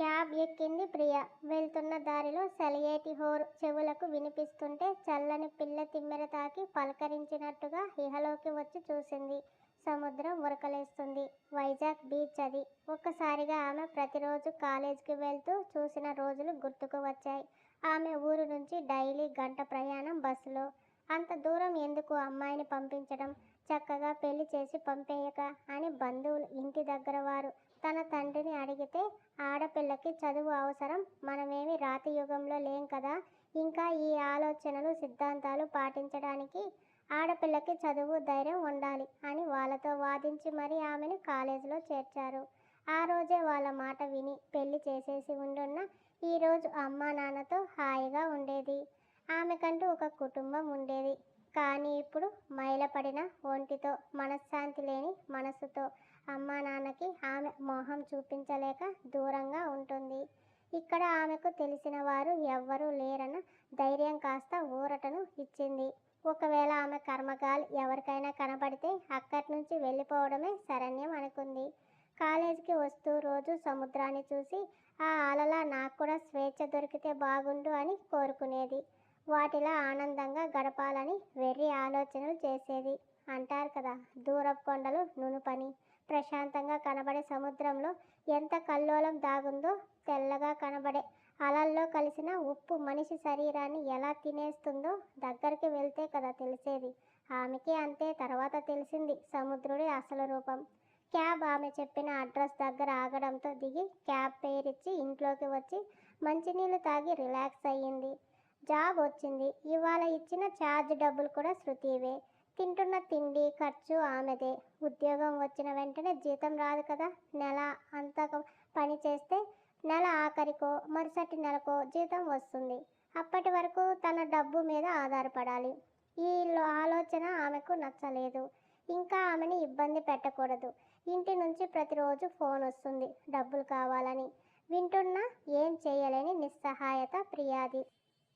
Cab ఎక్కింది ప్రియ. వెళ్తున్న దారిలో సెలయేటి హోరు చెవులకు వినిపిస్తుంటే చల్లని పిల్ల తిమ్మెర తాకి పలకరించినట్టుగా ఇహలోకి వచ్చి చూసింది. సముద్రం ఉరకలేస్తుంది. వైజాగ్ బీచ్ అది. ఒక్కసారిగా ఆమె ప్రతిరోజు కాలేజీకి వెళ్తూ చూసిన రోజులు గుర్తుకు వచ్చాయి. ఆమె ఊరు నుంచి డైలీ గంట ప్రయాణం బస్సులో. అంత దూరం ఎందుకు అమ్మాయిని పంపించడం, చక్కగా పెళ్లి చేసి పంపేయక అని బంధువులు ఇంటి దగ్గర వారు తన తండ్రిని అడిగితే, ఆడపిల్లకి చదువు అవసరం, మనమేమి రాతి యుగంలో లేం కదా, ఇంకా ఈ ఆలోచనలు సిద్ధాంతాలు పాటించడానికి ఆడపిల్లకి చదువు ధైర్యం ఉండాలి అని వాళ్ళతో వాదించి మరీ ఆమెను కాలేజీలో చేర్చారు. ఆ రోజే వాళ్ళ మాట విని పెళ్లి చేసేసి ఉండున్న ఈరోజు అమ్మా నాన్నతో హాయిగా ఉండేది. ఆమెకంటూ ఒక కుటుంబం ఉండేది. కానీ ఇప్పుడు మైలపడిన ఒంటితో, మనశ్శాంతి లేని మనసుతో అమ్మా నాన్నకి ఆమె మోహం చూపించలేక దూరంగా ఉంటుంది. ఇక్కడ ఆమెకు తెలిసిన వారు ఎవ్వరూ లేరన్న ధైర్యం కాస్త ఊరటను ఇచ్చింది. ఒకవేళ ఆమె కర్మగాలి ఎవరికైనా కనపడితే అక్కడి నుంచి వెళ్ళిపోవడమే శరణ్యం అనుకుంది. కాలేజీకి వస్తూ రోజు సముద్రాన్ని చూసి ఆ అలలా నాకు కూడా స్వేచ్ఛ దొరికితే బాగుండు అని కోరుకునేది. వాటిలా ఆనందంగా గడపాలని వెర్రి ఆలోచనలు చేసేది. అంటారు కదా, దూరపు కొండలు నునుపని. ప్రశాంతంగా కనబడే సముద్రంలో ఎంత కల్లోలం దాగుందో, తెల్లగా కనబడే అలల్లో కలిసిన ఉప్పు మనిషి శరీరాన్ని ఎలా తినేస్తుందో దగ్గరికి వెళ్తే కదా తెలిసేది. ఆమెకి అంతే. తర్వాత తెలిసింది సముద్రుడి అసలు రూపం. క్యాబ్ ఆమె చెప్పిన అడ్రస్ దగ్గర ఆగడంతో దిగి క్యాబ్ పేరిచ్చి ఇంట్లోకి వచ్చి మంచినీళ్ళు తాగి రిలాక్స్ అయ్యింది. జాబ్ వచ్చింది. ఇవాళ ఇచ్చిన ఛార్జ్ డబ్బులు కూడా శృతివే. తింటున్న తిండి ఖర్చు ఆమెదే. ఉద్యోగం వచ్చిన వెంటనే జీతం రాదు కదా. నెల అంతా పని చేస్తే నెల ఆఖరికో మరుసటి నెలకో జీతం వస్తుంది. అప్పటి వరకు తన డబ్బు మీద ఆధారపడాలి. ఈ ఆలోచన ఆమెకు నచ్చలేదు. ఇంకా ఆమెని ఇబ్బంది పెట్టకూడదు. ఇంటి నుంచి ప్రతిరోజు ఫోన్ వస్తుంది డబ్బులు కావాలని. వింటున్నా ఏం చేయలేని నిస్సహాయత ప్రియాది.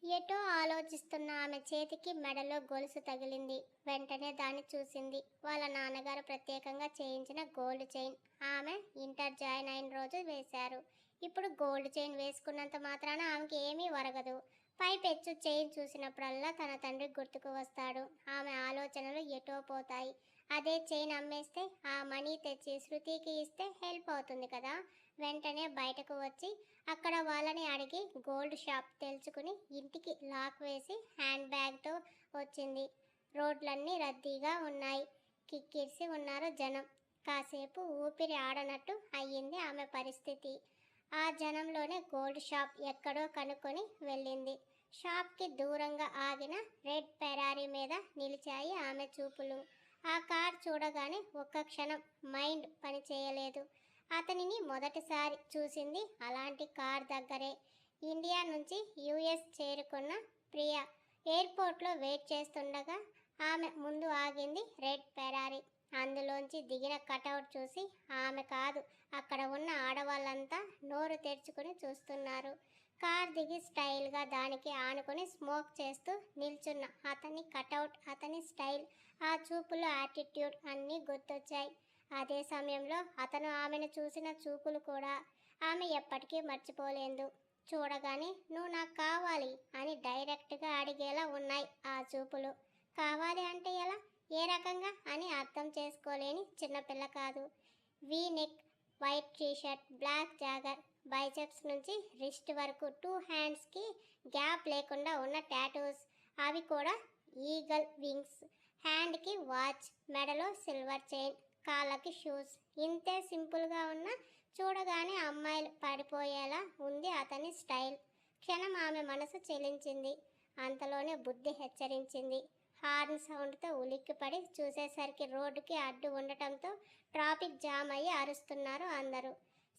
ఎటో ఆలోచిస్తున్న ఆమె చేతికి మెడలో గొలుసు తగిలింది. వెంటనే దాన్ని చూసింది. వాళ్ళ నాన్నగారు ప్రత్యేకంగా చేయించిన గోల్డ్ చైన్. ఆమె ఇంటర్ జాయిన్ అయిన రోజు వేశారు. ఇప్పుడు గోల్డ్ చైన్ వేసుకున్నంత మాత్రాన ఆమెకి ఏమీ ఒరగదు. పైపెచ్చు చైన్ చూసినప్పుడల్లా తన తండ్రి గుర్తుకు వస్తాడు. ఆమె ఆలోచనలు ఎటో పోతాయి. అదే చైన్ అమ్మేస్తే ఆ మనీ తెచ్చి శృతికి ఇస్తే హెల్ప్ అవుతుంది కదా. వెంటనే బయటకు వచ్చి అక్కడ వాళ్ళని అడిగి గోల్డ్ షాప్ తెలుసుకుని ఇంటికి లాక్ వేసి హ్యాండ్ బ్యాగ్తో వచ్చింది. రోడ్లన్నీ రద్దీగా ఉన్నాయి. కిక్కిరిసి ఉన్నారు జనం. కాసేపు ఊపిరి ఆడనట్టు అయ్యింది ఆమె పరిస్థితి. ఆ జనంలోనే గోల్డ్ షాప్ ఎక్కడో కనుక్కొని వెళ్ళింది. షాప్కి దూరంగా ఆగిన రెడ్ ఫెరారీ మీద నిలిచాయి ఆమె చూపులు. ఆ కార్ చూడగానే ఒక్క క్షణం మైండ్ పని చేయలేదు. అతనిని మొదటిసారి చూసింది అలాంటి కార్ దగ్గరే. ఇండియా నుంచి యుఎస్ చేరుకున్న ప్రియా ఎయిర్పోర్ట్లో వెయిట్ చేస్తుండగా ఆమె ముందు ఆగింది రెడ్ ఫెరారీ. అందులోంచి దిగిన కటౌట్ చూసి ఆమె కాదు, అక్కడ ఉన్న ఆడవాళ్ళంతా నోరు తెరుచుకుని చూస్తున్నారు. కార్ దిగి స్టైల్గా దానికి ఆనుకొని స్మోక్ చేస్తూ నిల్చున్న అతని కటౌట్, అతని స్టైల్, ఆ చూపులు, యాటిట్యూడ్ అన్నీ గుర్తొచ్చాయి. అదే సమయంలో అతను ఆమెను చూసిన చూపులు కూడా ఆమె ఎప్పటికీ మర్చిపోలేదు. చూడగానే నువ్వు నాకు కావాలి అని డైరెక్ట్గా అడిగేలా ఉన్నాయి ఆ చూపులు. కావాలి అంటే ఎలా, ఏ రకంగా అని అర్థం చేసుకోలేని చిన్నపిల్ల కాదు. V neck, white T shirt, black jogger, biceps నుంచి రిస్ట్ వరకు 2 హ్యాండ్స్కి గ్యాప్ లేకుండా ఉన్న టాటూస్, అవి కూడా ఈగల్ వింగ్స్. హ్యాండ్కి వాచ్, మెడలో సిల్వర్ చైన్, కాళ్ళకి షూస్. ఇంతే సింపుల్గా ఉన్న చూడగానే అమ్మాయిలు పడిపోయేలా ఉంది అతని స్టైల్. క్షణం ఆమె మనసు చెలించింది. అంతలోనే బుద్ధి హెచ్చరించింది. హార్న్ సౌండ్తో ఉలిక్కిపడి చూసేసరికి రోడ్డుకి అడ్డు ఉండటంతో ట్రాఫిక్ జామ్ అయ్యి అరుస్తున్నారు అందరూ.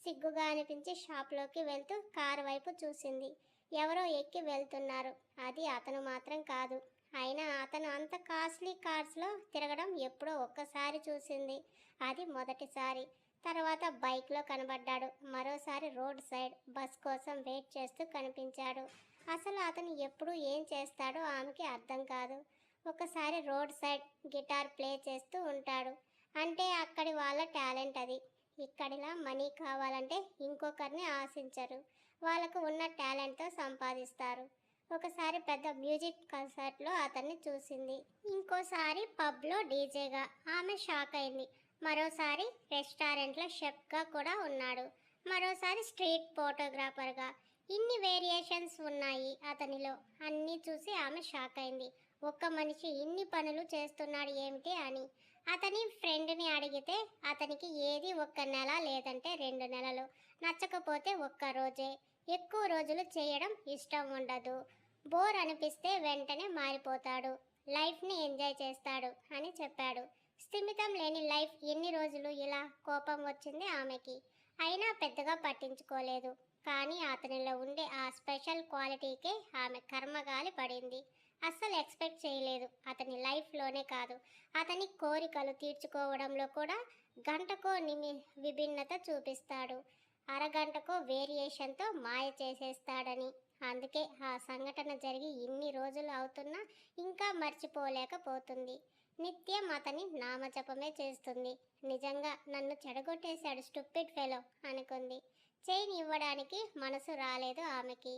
సిగ్గుగా అనిపించి షాప్లోకి వెళ్తూ కారు వైపు చూసింది. ఎవరో ఎక్కి వెళ్తున్నారు. అది అతను మాత్రం కాదు. అయినా అతను అంత కాస్ట్లీ కార్స్లో తిరగడం ఎప్పుడో ఒక్కసారి చూసింది. అది మొదటిసారి. తర్వాత బైక్లో కనబడ్డాడు. మరోసారి రోడ్ సైడ్ బస్ కోసం వెయిట్ చేస్తూ కనిపించాడు. అసలు అతను ఎప్పుడు ఏం చేస్తాడో ఆమెకి అర్థం కాదు. ఒకసారి రోడ్ సైడ్ గిటార్ ప్లే చేస్తూ ఉంటాడు. అంటే అక్కడి వాళ్ళ టాలెంట్ అది. ఇక్కడిలా మనీ కావాలంటే ఇంకొకరిని ఆశించరు. వాళ్ళకు ఉన్న టాలెంట్తో సంపాదిస్తారు. ఒకసారి పెద్ద మ్యూజిక్ కన్సర్ట్లో అతన్ని చూసింది. ఇంకోసారి పబ్లో డీజేగా. ఆమె షాక్ అయింది. మరోసారి రెస్టారెంట్లో షెఫ్గా కూడా ఉన్నాడు. మరోసారి స్ట్రీట్ ఫోటోగ్రాఫర్గా. ఇన్ని వేరియేషన్స్ ఉన్నాయి అతనిలో. అన్నీ చూసి ఆమె షాక్ అయింది. ఒక్క మనిషి ఇన్ని పనులు చేస్తున్నాడు ఏమిటి అని. అతని ఫ్రెండ్ని అడిగితే అతనికి ఏది 1 నెల లేదంటే 2 నెలలు, నచ్చకపోతే 1 రోజే. ఎక్కువ రోజులు చేయడం ఇష్టం ఉండదు. బోర్ అనిపిస్తే వెంటనే మారిపోతాడు. లైఫ్ని ఎంజాయ్ చేస్తాడు అని చెప్పాడు. స్థిమితం లేని లైఫ్ ఎన్ని రోజులు ఇలా? కోపం వచ్చింది ఆమెకి. అయినా పెద్దగా పట్టించుకోలేదు. కానీ అతనిలో ఉండే ఆ స్పెషల్ క్వాలిటీకే ఆమె కర్మగాలి పడింది. అస్సలు ఎక్స్పెక్ట్ చేయలేదు. అతని లైఫ్లోనే కాదు, అతని కోరికలు తీర్చుకోవడంలో కూడా గంటకో విభిన్నత చూపిస్తాడు. అరగంటకో వేరియేషన్తో మాయ చేసేస్తాడని. అందుకే ఆ సంఘటన జరిగి ఇన్ని రోజులు అవుతున్నా ఇంకా మర్చిపోలేకపోతుంది. నిత్యం అతని నామజపమే చేస్తుంది. నిజంగా నన్ను చెడగొట్టేశాడు స్టూపిడ్ ఫెలో అనుకుంది. చైన్ ఇవ్వడానికి మనసు రాలేదు ఆమెకి.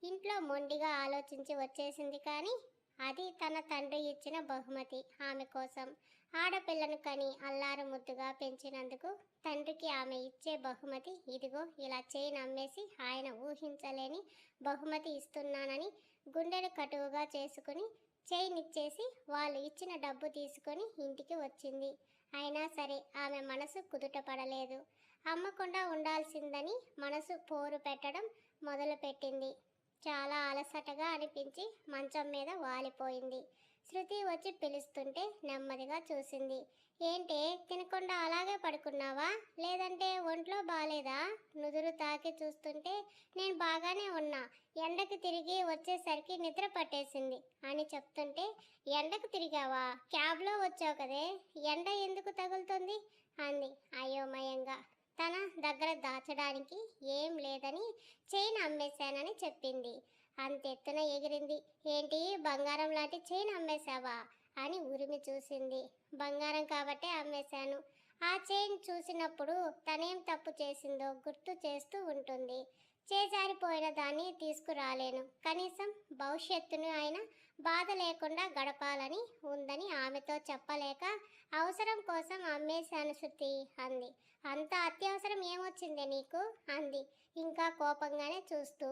ఇంట్లో మొండిగా ఆలోచించి వచ్చేసింది. కానీ అది తన తండ్రి ఇచ్చిన బహుమతి ఆమె కోసం. ఆడపిల్లను కని అల్లారు ముద్దుగా పెంచినందుకు తండ్రికి ఆమె ఇచ్చే బహుమతి ఇదిగో ఇలా చైన్ అమ్మేసి ఆయన ఊహించలేని బహుమతి ఇస్తున్నానని గుండెను కటువుగా చేసుకుని చైన్ ఇచ్చేసి వాళ్ళు ఇచ్చిన డబ్బు తీసుకొని ఇంటికి వచ్చింది. అయినా సరే ఆమె మనసు కుదుట పడలేదు. అమ్మకుండా ఉండాల్సిందని మనసు పోరు పెట్టడం మొదలుపెట్టింది. చాలా అలసటగా అనిపించి మంచం మీద వాలిపోయింది. శృతి వచ్చి పిలుస్తుంటే నెమ్మదిగా చూసింది. ఏంటే తినకుండా అలాగే పడుకున్నావా? లేదంటే ఒంట్లో బాలేదా? నుదురు తాకి చూస్తుంటే నేను బాగానే ఉన్నా, ఎండకు తిరిగి వచ్చేసరికి నిద్ర పట్టేసింది అని చెప్తుంటే ఎండకు తిరిగావా? క్యాబ్లో వచ్చావు కదే, ఎండ ఎందుకు తగులుతుంది అంది అయోమయంగా. తన దగ్గర దాచడానికి ఏం లేదని చైన్ అమ్మేశానని చెప్పింది. అంతెత్తున ఎగిరింది. ఏంటి, బంగారం లాంటి చైన్ అమ్మేశావా అని ఉరిమి చూసింది. బంగారం కాబట్టే అమ్మేశాను. ఆ చైన్ చూసినప్పుడు తనేం తప్పు చేసిందో గుర్తు చేస్తూ ఉంటుంది. చేజారిపోయిన దాన్ని తీసుకురాలేను. కనీసం భవిష్యత్తును అయినా బాధ లేకుండా గడపాలని ఉందని ఆమెతో చెప్పలేక అవసరం కోసం అమ్మేశాను శృతి అంది. అంత అత్యవసరం ఏమొచ్చిందే నీకు అంది ఇంకా కోపంగానే చూస్తూ.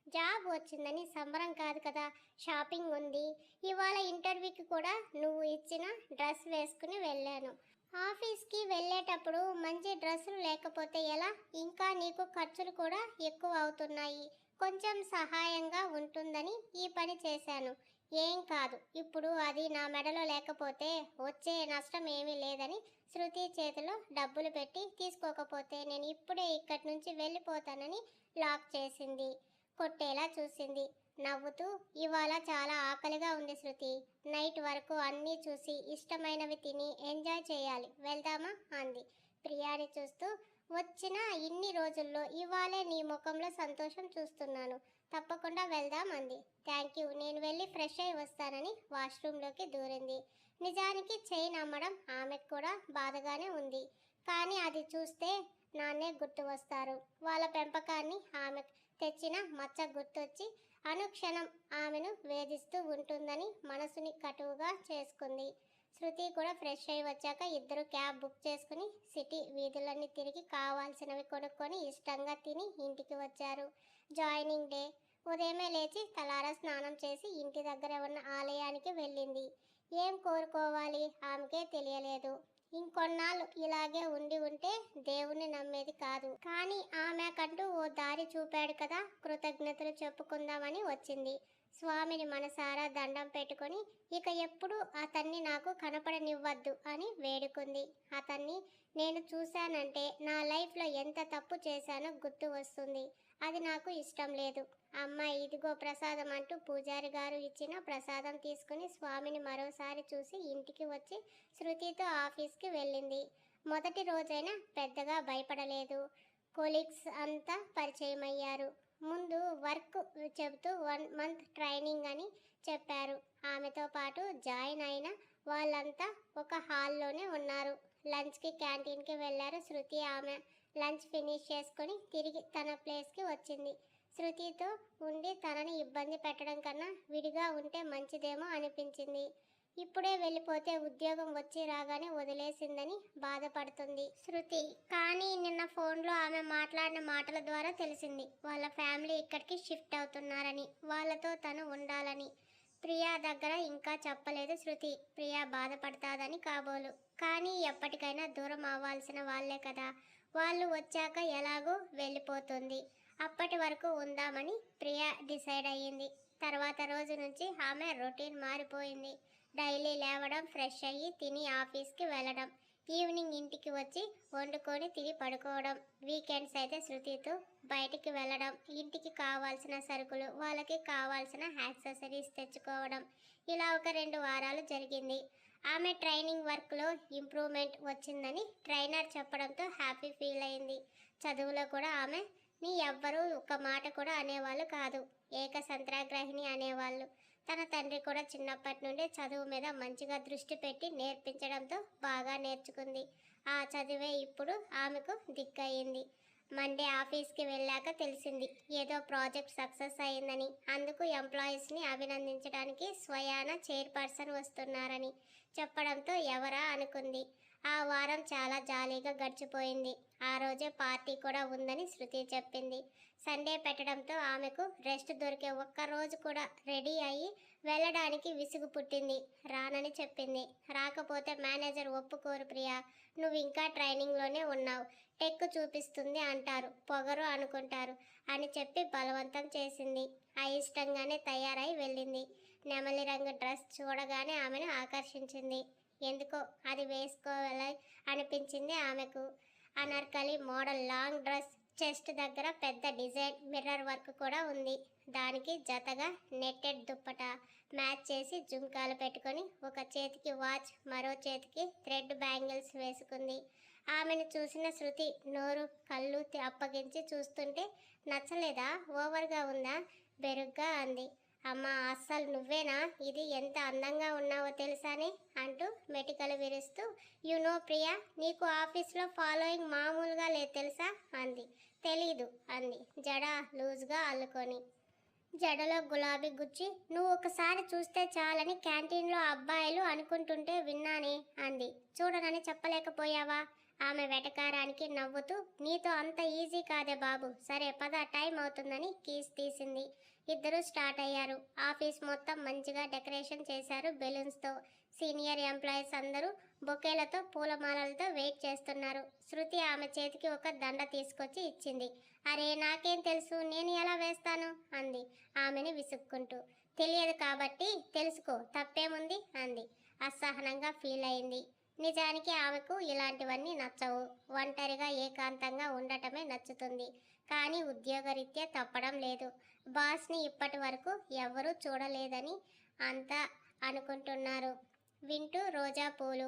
జాబ్ వచ్చిందని సంబరం కాదు కదా, షాపింగ్ ఉంది. ఇవాళ ఇంటర్వ్యూకి కూడా నువ్వు ఇచ్చిన డ్రెస్ వేసుకుని వెళ్ళాను. ఆఫీస్కి వెళ్ళేటప్పుడు మంచి డ్రెస్సులు లేకపోతే ఎలా? ఇంకా నీకు ఖర్చులు కూడా ఎక్కువ అవుతున్నాయి. కొంచెం సహాయంగా ఉంటుందని ఈ పని చేశాను. ఏం కాదు. ఇప్పుడు అది నా మెడలో లేకపోతే వచ్చే నష్టం ఏమీ లేదని శృతి చేతిలో డబ్బులు పెట్టి తీసుకోకపోతే నేను ఇప్పుడే ఇక్కడి నుంచి వెళ్ళిపోతానని లాక్ చేసింది. కొట్టేలా చూసింది. నవ్వుతూ ఇవాళ చాలా ఆకలిగా ఉంది శృతి. నైట్ వరకు అన్నీ చూసి ఇష్టమైనవి తిని ఎంజాయ్ చేయాలి. వెళ్దామా అంది ప్రియాని చూస్తూ. వచ్చిన ఇన్ని రోజుల్లో ఇవాళే నీ ముఖంలో సంతోషం చూస్తున్నాను. తప్పకుండా వెళ్దాం అంది. థ్యాంక్ యూ, నేను వెళ్ళి ఫ్రెష్ అయి వస్తానని వాష్రూమ్లోకి దూరింది. నిజానికి చైన్ అమ్మడం ఆమెకు కూడా బాధగానే ఉంది. కానీ అది చూస్తే నాన్నే గుర్తు వస్తారు. వాళ్ళ పెంపకాన్ని ఆమె తెచ్చిన మచ్చ గుర్తొచ్చి అనుక్షణం ఆమెను వేధిస్తూ ఉంటుందని మనసుని కటువుగా చేసుకుంది. శృతి కూడా ఫ్రెష్ అయి వచ్చాక ఇద్దరు క్యాబ్ బుక్ చేసుకుని సిటీ వీధులన్నీ తిరిగి కావాల్సినవి కొనుక్కొని ఇష్టంగా తిని ఇంటికి వచ్చారు. Joining day. ఉదయమే లేచి తలారా స్నానం చేసి ఇంటి దగ్గర ఉన్న ఆలయానికి వెళ్ళింది. ఏం కోరుకోవాలి ఆమెకే తెలియలేదు. ఇంకొన్నాళ్ళు ఇలాగే ఉండి ఉంటే దేవుణ్ణి నమ్మేది కాదు. కానీ ఆమెకంటూ ఓ దారి చూపాడు కదా, కృతజ్ఞతలు చెప్పుకుందామని వచ్చింది. స్వామిని మనసారా దండం పెట్టుకొని ఇక ఎప్పుడు అతన్ని నాకు కనపడనివ్వద్దు అని వేడుకుంది. అతన్ని నేను చూశానంటే నా లైఫ్లో ఎంత తప్పు చేశానో గుర్తు వస్తుంది. అది నాకు ఇష్టం లేదు. అమ్మ ఇదిగో ప్రసాదం అంటూ పూజారి గారు ఇచ్చిన ప్రసాదం తీసుకుని స్వామిని మరోసారి చూసి ఇంటికి వచ్చి శృతితో ఆఫీస్కి వెళ్ళింది. మొదటి రోజైనా పెద్దగా భయపడలేదు. కొలీగ్స్ అంతా పరిచయం అయ్యారు. ముందు వర్క్ చెబుతూ 1 మంత్ ట్రైనింగ్ అని చెప్పారు. ఆమెతో పాటు జాయిన్ అయిన వాళ్ళంతా ఒక హాల్లోనే ఉన్నారు. లంచ్కి క్యాంటీన్కి వెళ్ళారు శృతి. ఆమె లంచ్ ఫినిష్ చేసుకొని తిరిగి తన ప్లేస్కి వచ్చింది. శృతితో ఉండి తనని ఇబ్బంది పెట్టడం కన్నా విడిగా ఉంటే మంచిదేమో అనిపించింది. ఇప్పుడే వెళ్ళిపోతే ఉద్యోగం వచ్చి రాగానే వదిలేసిందని బాధపడుతుంది శృతి. కానీ నిన్న ఫోన్లో ఆమె మాట్లాడిన మాటల ద్వారా తెలిసింది వాళ్ళ ఫ్యామిలీ ఇక్కడికి షిఫ్ట్ అవుతున్నారని, వాళ్ళతో తను ఉండాలని. ప్రియా దగ్గర ఇంకా చెప్పలేదు శృతి. ప్రియా బాధపడతాదని కాబోలు. కానీ ఎప్పటికైనా దూరం అవ్వాల్సిన వాళ్ళే కదా. వాళ్ళు వచ్చాక ఎలాగో వెళ్ళిపోతుంది. అప్పటి వరకు ఉందామని ప్రియా డిసైడ్ అయ్యింది. తర్వాత రోజు నుంచి ఆమె రొటీన్ మారిపోయింది. డైలీ లేవడం, ఫ్రెష్ అయ్యి తిని ఆఫీస్కి వెళ్ళడం, ఈవినింగ్ ఇంటికి వచ్చి వండుకొని తిని పడుకోవడం. వీకెండ్స్ అయితే శృతితో బయటికి వెళ్ళడం, ఇంటికి కావాల్సిన సరుకులు, వాళ్ళకి కావాల్సిన యాక్సెసరీస్ తెచ్చుకోవడం. ఇలా ఒక 2 వారాలు జరిగింది. ఆమె ట్రైనింగ్ వర్క్లో ఇంప్రూవ్మెంట్ వచ్చిందని ట్రైనర్ చెప్పడంతో హ్యాపీ ఫీల్ అయింది. చదువులో కూడా ఆమె నీ ఎవ్వరూ ఒక్క మాట కూడా అనేవాళ్ళు కాదు. ఏకసంత్రాగ్రహిణి అనేవాళ్ళు. తన తండ్రి కూడా చిన్నప్పటి నుండి చదువు మీద మంచిగా దృష్టి పెట్టి నేర్పించడంతో బాగా నేర్చుకుంది. ఆ చదువే ఇప్పుడు ఆమెకు దిక్కయింది. మండే ఆఫీస్కి వెళ్ళాక తెలిసింది ఏదో ప్రాజెక్ట్ సక్సెస్ అయిందని. అందుకు ఎంప్లాయీస్ని అభినందించడానికి స్వయాన చైర్పర్సన్ వస్తున్నారని చెప్పడంతో ఎవరా అనుకుంది. ఆ వారం చాలా జాలీగా గడిచిపోయింది. ఆ రోజే పార్టీ కూడా ఉందని శృతి చెప్పింది. సండే పెట్టడంతో ఆమెకు రెస్ట్ దొరికే ఒక్క రోజు కూడా రెడీ అయ్యి వెళ్ళడానికి విసుగు పుట్టింది. రానని చెప్పింది. రాకపోతే మేనేజర్ ఒప్పుకోరు ప్రియా, నువ్వు ఇంకా ట్రైనింగ్లోనే ఉన్నావు, టెక్ చూపిస్తుంది అంటారు, పొగరు అనుకుంటారు అని చెప్పి బలవంతం చేసింది. అయిష్టంగానే తయారై వెళ్ళింది. నెమలి రంగు డ్రెస్ చూడగానే ఆమెను ఆకర్షించింది. ఎందుకో అది వేసుకోవాలి అనిపించింది ఆమెకు. Anarkali model long dress, chest దగ్గర పెద్ద డిజైన్ మిర్రర్ వర్క్ కూడా ఉంది. దానికి జతగా నెట్టెడ్ దుప్పట మ్యాచ్ చేసి జుంకాలు పెట్టుకొని ఒక చేతికి వాచ్, మరో చేతికి థ్రెడ్ బ్యాంగిల్స్ వేసుకుంది. ఆమెను చూసిన శృతి నోరు కళ్ళు అప్పగించి చూస్తుంటే నచ్చలేదా, ఓవర్గా ఉందా, బెరుగ్గా అంది. అమ్మా అస్సలు నువ్వేనా, ఇది ఎంత అందంగా ఉన్నావో తెలుసాని అంటూ మెటికలు విరుస్తూ, యు నో ప్రియా, నీకు ఆఫీస్లో ఫాలోయింగ్ మామూలుగా లేదు తెలుసా అంది. తెలీదు అంది జడ లూజ్గా అల్లుకొని. జడలో గులాబీ గుచ్చి నువ్వు ఒకసారి చూస్తే చాలని క్యాంటీన్లో అబ్బాయిలు అనుకుంటుంటే విన్నానే అంది. చూడనని చెప్పలేకపోయావా? ఆమె వెటకారానికి నవ్వుతూ, నీతో అంత ఈజీ కాదే బాబు, సరే పద టైం అవుతుందని కీస్ తీసింది. ఇద్దరు స్టార్ట్ అయ్యారు. ఆఫీస్ మొత్తం మంచిగా డెకరేషన్ చేశారు బెలూన్స్తో. సీనియర్ ఎంప్లాయీస్ అందరూ బొకేలతో పూలమాలలతో వెయిట్ చేస్తున్నారు. శృతి ఆమె చేతికి ఒక దండ తీసుకొచ్చి ఇచ్చింది. అరే నాకేం తెలుసు, నేను ఎలా వేస్తాను అంది ఆమెని విసుక్కుంటూ. తెలియదు కాబట్టి తెలుసుకో, తప్పేముంది అంది. అసహనంగా ఫీల్ అయింది. నిజానికి ఆమెకు ఇలాంటివన్నీ నచ్చవు. ఒంటరిగా ఏకాంతంగా ఉండటమే నచ్చుతుంది. కానీ ఉద్యోగరీత్యా తప్పడం లేదు. బాస్ని ఇప్పటి వరకు ఎవరూ చూడలేదని అంతా అనుకుంటున్నారు. వింటూ రోజా పూలు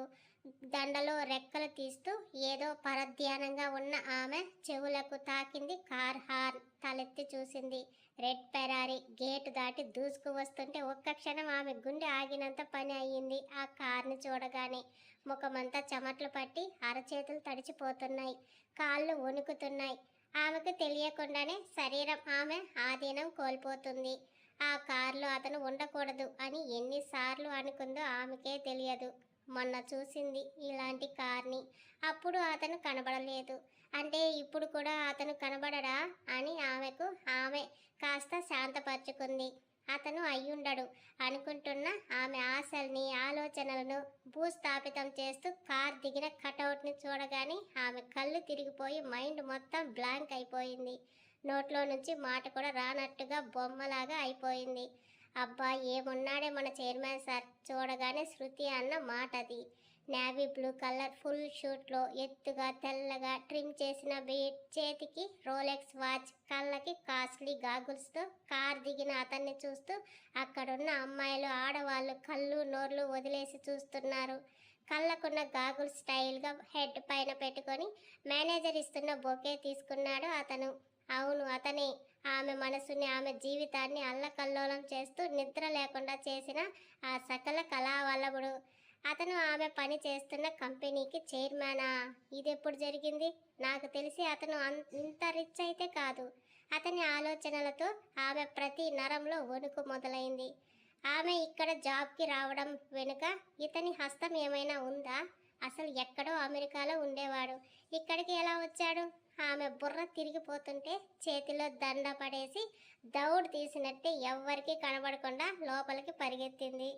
దండలో రెక్కలు తీస్తూ ఏదో పరధ్యానంగా ఉన్న ఆమె చెవులకు తాకింది కార్ హార్న్. తలెత్తి చూసింది. రెడ్ ఫెరారీ గేటు దాటి దూసుకు వస్తుంటే ఒక్క క్షణం ఆమె గుండె ఆగినంత పని అయ్యింది. ఆ కార్ని చూడగానే ముఖమంతా చెమట్లు పట్టి అరచేతులు తడిచిపోతున్నాయి, కాళ్ళు వణుకుతున్నాయి. ఆమెకు తెలియకుండానే శరీరం ఆమె ఆధీనం కోల్పోతుంది. ఆ కారులో అతను ఉండకూడదు అని ఎన్నిసార్లు అనుకుందో ఆమెకే తెలియదు. మొన్న చూసింది ఇలాంటి కార్ని, అప్పుడు అతను కనబడలేదు. అంటే ఇప్పుడు కూడా అతను కనబడడా అని ఆమె కాస్త శాంతపరుచుకుంది. అతను అయ్యుండడు అనుకుంటున్న ఆమె ఆశల్ని ఆలోచనలను భూస్థాపితం చేస్తూ కార్ దిగిన కటౌట్ని చూడగానే ఆమె కళ్ళు తిరిగిపోయి మైండ్ మొత్తం బ్లాంక్ అయిపోయింది. నోట్లో నుంచి మాట కూడా రానట్టుగా బొమ్మలాగా అయిపోయింది. అబ్బా ఏమున్నాడే మన చైర్మన్ సార్, చూడగానే శృతి అన్న మాట అది. నేవీ బ్లూ కలర్ ఫుల్ షూట్లో ఎత్తుగా తెల్లగా ట్రిమ్ చేసిన బీట్, చేతికి రోలెక్స్ వాచ్, కళ్ళకి కాస్ట్లీ గాగుల్స్తో కార్ దిగిన అతన్ని చూస్తూ అక్కడున్న అమ్మాయిలు ఆడవాళ్ళు కళ్ళు నోర్లు వదిలేసి చూస్తున్నారు. కళ్ళకున్న గాగుల్స్ స్టైల్గా హెడ్ పైన పెట్టుకొని మేనేజర్ ఇస్తున్న బొకే తీసుకున్నాడు అతను. అవును అతనే. ఆమె మనసుని, ఆమె జీవితాన్ని అల్లకల్లోలం చేస్తూ నిద్ర లేకుండా చేసిన ఆ సకల కళావల్లభుడు. అతను ఆమె పని చేస్తున్న కంపెనీకి చైర్మనా? ఇది ఎప్పుడు జరిగింది? నాకు తెలిసి అతను ఇంత రిచ్ అయితే కాదు. అతని ఆలోచనలతో ఆమె ప్రతి నరంలో వణుకు మొదలైంది. ఆమె ఇక్కడ జాబ్కి రావడం వెనుక ఇతని హస్తం ఏమైనా ఉందా? అసలు ఎక్కడో అమెరికాలో ఉండేవాడు, ఇక్కడికి ఎలా వచ్చాడు? ఆమె బుర్ర తిరిగిపోతుంటే చేతిలో దండ పడేసి దౌడు తీసినట్టే ఎవ్వరికీ కనబడకుండా లోపలికి పరిగెత్తింది.